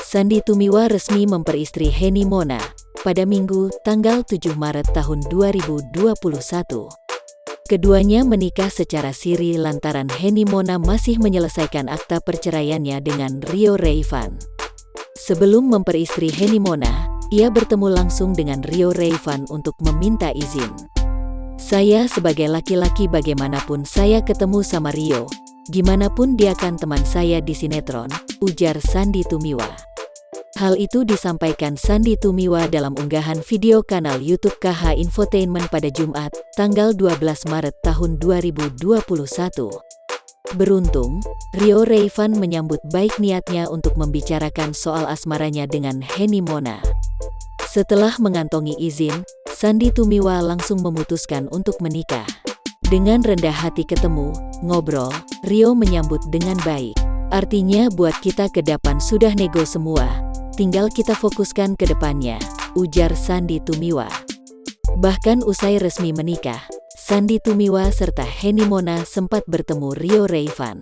Sandy Tumiwa resmi memperistri Henny Mona pada Minggu, tanggal 7 Maret tahun 2021. Keduanya menikah secara siri lantaran Henny Mona masih menyelesaikan akta perceraiannya dengan Rio Reifan. Sebelum memperistri Henny Mona, ia bertemu langsung dengan Rio Reifan untuk meminta izin. "Saya sebagai laki-laki bagaimanapun saya ketemu sama Rio, gimanapun dia kan teman saya di sinetron," ujar Sandy Tumiwa. Hal itu disampaikan Sandy Tumiwa dalam unggahan video kanal YouTube KH Infotainment pada Jumat, tanggal 12 Maret tahun 2021. Beruntung, Rio Reifan menyambut baik niatnya untuk membicarakan soal asmaranya dengan Henny Mona. Setelah mengantongi izin, Sandy Tumiwa langsung memutuskan untuk menikah. Dengan rendah hati ketemu, ngobrol, Rio menyambut dengan baik. "Artinya buat kita ke depan sudah nego semua, tinggal kita fokuskan ke depannya," ujar Sandy Tumiwa. Bahkan usai resmi menikah, Sandy Tumiwa serta Henny Mona sempat bertemu Rio Reifan.